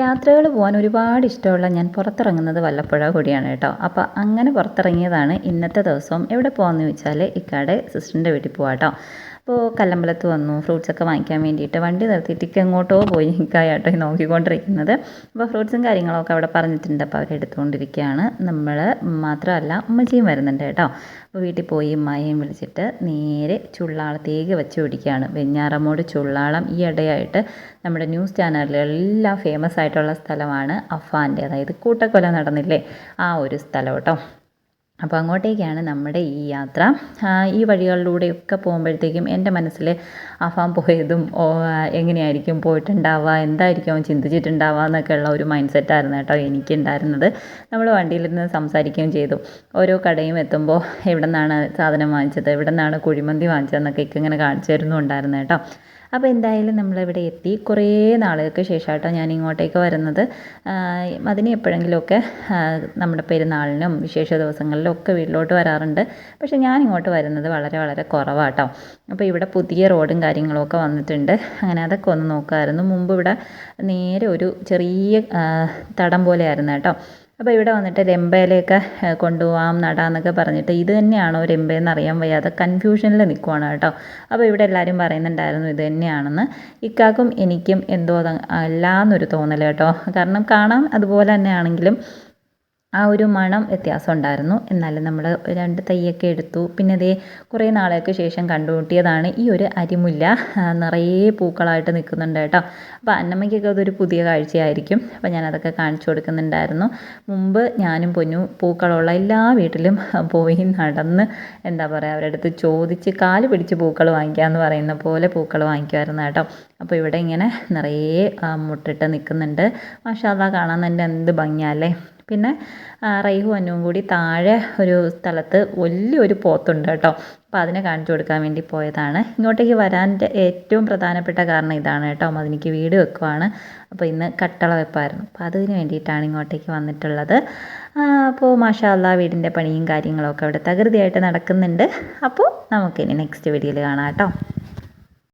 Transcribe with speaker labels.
Speaker 1: യാത്രകൾ പോകാൻ ഒരുപാട് ഇഷ്ടമുള്ള ഞാൻ പുറത്തിറങ്ങുന്നത് വല്ലപ്പുഴ കൂടിയാണ് കേട്ടോ. അപ്പോൾ അങ്ങനെ പുറത്തിറങ്ങിയതാണ്. ഇന്നത്തെ ദിവസം എവിടെ പോകാമെന്ന് ചോദിച്ചാൽ ഇക്കാടെ സിസ്റ്ററിൻ്റെ വീട്ടിൽ പോകാം കേട്ടോ. അപ്പോൾ കല്ലമ്പലത്ത് വന്നു. ഫ്രൂട്ട്സൊക്കെ വാങ്ങിക്കാൻ വേണ്ടിയിട്ട് വണ്ടി നിർത്തിയിട്ട് എങ്ങോട്ടോ പോയി നിൽക്കാട്ടോ നോക്കിക്കൊണ്ടിരിക്കുന്നത്. അപ്പോൾ ഫ്രൂട്ട്സും കാര്യങ്ങളൊക്കെ അവിടെ പറഞ്ഞിട്ടുണ്ട്. അപ്പോൾ അവരെടുത്തുകൊണ്ടിരിക്കുകയാണ്. നമ്മൾ മാത്രമല്ല ഉമ്മച്ചിയും വരുന്നുണ്ട് കേട്ടോ. അപ്പോൾ വീട്ടിൽ പോയി ഉമ്മായെയും വിളിച്ചിട്ട് നേരെ ചുള്ളാളത്തേക്ക് വെച്ച് പിടിക്കുകയാണ്. വെഞ്ഞാറമ്മൂട് ചുള്ളാളം ഈ ഇടയായിട്ട് നമ്മുടെ ന്യൂസ് ചാനലുകളിലെല്ലാം ഫേമസ് ആയിട്ടുള്ള സ്ഥലമാണ് അഫാൻ്റെ, അതായത് കൂട്ടക്കൊല നടന്നില്ലേ ആ ഒരു സ്ഥലം കേട്ടോ. അപ്പോൾ അങ്ങോട്ടേക്കാണ് നമ്മുടെ ഈ യാത്ര. ഈ വഴികളിലൂടെയൊക്കെ പോകുമ്പോഴത്തേക്കും എൻ്റെ മനസ്സിൽ അഫാൻ പോയതും എങ്ങനെയായിരിക്കും പോയിട്ടുണ്ടാവുക, എന്തായിരിക്കും അവൻ ചിന്തിച്ചിട്ടുണ്ടാവുക എന്നൊക്കെ ഉള്ള ഒരു മൈൻഡ് സെറ്റായിരുന്നു കേട്ടോ എനിക്കുണ്ടായിരുന്നത്. നമ്മൾ വണ്ടിയിലിരുന്ന് സംസാരിക്കുകയും ചെയ്തു. ഓരോ കടയും എത്തുമ്പോൾ എവിടെ നിന്നാണ് സാധനം വാങ്ങിച്ചത്, എവിടെ നിന്നാണ് കുഴിമന്തി വാങ്ങിച്ചതെന്നൊക്കെ ഇങ്ങനെ കാണിച്ചു തരുന്നുണ്ടായിരുന്നു കേട്ടോ. അപ്പോൾ എന്തായാലും നമ്മളിവിടെ എത്തി. കുറേ നാളുകൾക്ക് ശേഷമായിട്ടോ ഞാൻ ഇങ്ങോട്ടേക്ക് വരുന്നത്. അതിന് എപ്പോഴെങ്കിലുമൊക്കെ നമ്മുടെ പെരുന്നാളിനും വിശേഷ ദിവസങ്ങളിലും ഒക്കെ വീട്ടിലോട്ട് വരാറുണ്ട്. പക്ഷേ ഞാൻ ഇങ്ങോട്ട് വരുന്നത് വളരെ വളരെ കുറവാട്ടോ. അപ്പോൾ ഇവിടെ പുതിയ റോഡും കാര്യങ്ങളും ഒക്കെ വന്നിട്ടുണ്ട്. അങ്ങനെ അതൊക്കെ ഒന്ന് നോക്കാമായിരുന്നു. മുമ്പ് ഇവിടെ നേരെ ഒരു ചെറിയ തടം പോലെയായിരുന്നു കേട്ടോ. അപ്പോൾ ഇവിടെ വന്നിട്ട് രമ്പയിലേക്ക് കൊണ്ടുപോകാം നടാന്നൊക്കെ പറഞ്ഞിട്ട് ഇത് തന്നെയാണോ രമ്പയെന്ന് അറിയാൻ വയ്യാതെ കൺഫ്യൂഷനിൽ നിൽക്കുവാണ് കേട്ടോ. അപ്പോൾ ഇവിടെ എല്ലാവരും പറയുന്നുണ്ടായിരുന്നു ഇത് തന്നെയാണെന്ന്. ഇക്കാക്കും എനിക്കും എന്തോ അല്ലാന്നൊരു തോന്നൽ കേട്ടോ. കാരണം കാണാം അതുപോലെ തന്നെയാണെങ്കിലും ആ ഒരു മണം വ്യത്യാസം ഉണ്ടായിരുന്നു. എന്നാലും നമ്മൾ 2 തൈയൊക്കെ എടുത്തു. പിന്നെ അതേ കുറേ നാളുകൾക്ക് ശേഷം കണ്ടുമുട്ടിയതാണ് ഈ ഒരു അരിമുല്ല. നിറയെ പൂക്കളായിട്ട് നിൽക്കുന്നുണ്ട് കേട്ടോ. അപ്പോൾ അന്നമ്മയ്ക്കൊക്കെ അതൊരു പുതിയ കാഴ്ചയായിരിക്കും. അപ്പോൾ ഞാനതൊക്കെ കാണിച്ചു കൊടുക്കുന്നുണ്ടായിരുന്നു. മുമ്പ് ഞാനും പൊന്നു പൂക്കളുള്ള എല്ലാ വീട്ടിലും പോയി നടന്ന് എന്താ പറയുക അവരുടെ അടുത്ത് ചോദിച്ച് കാല് പിടിച്ച് പൂക്കൾ വാങ്ങിക്കാമെന്ന് പറയുന്ന പോലെ പൂക്കൾ വാങ്ങിക്കുമായിരുന്നു കേട്ടോ. അപ്പോൾ ഇവിടെ ഇങ്ങനെ നിറയെ മുട്ടിട്ട് നിൽക്കുന്നുണ്ട്. മാഷാ അല്ലാഹ് കാണാൻ തന്നെ എന്ത് ഭംഗിയല്ലേ. പിന്നെ റൈഹു അന്നുവും കൂടി താഴെ ഒരു സ്ഥലത്ത് വലിയൊരു പോത്തുണ്ട് കേട്ടോ. അപ്പോൾ അതിനെ കാണിച്ചു കൊടുക്കാൻ വേണ്ടി പോയതാണ്. ഇങ്ങോട്ടേക്ക് വരാൻ്റെ ഏറ്റവും പ്രധാനപ്പെട്ട കാരണം ഇതാണ് കേട്ടോ. അതിനിക്ക് വീട് വെക്കുവാണ്. അപ്പോൾ ഇന്ന് കട്ടള വെപ്പായിരുന്നു. അപ്പോൾ അതിന് വേണ്ടിയിട്ടാണ് ഇങ്ങോട്ടേക്ക് വന്നിട്ടുള്ളത്. അപ്പോൾ മാഷാ അല്ലാഹ് വീടിൻ്റെ പണിയും കാര്യങ്ങളൊക്കെ അവിടെ തകൃതിയായിട്ട് നടക്കുന്നുണ്ട്. അപ്പോൾ നമുക്കിനി നെക്സ്റ്റ് വീഡിയോയിൽ കാണാം കേട്ടോ.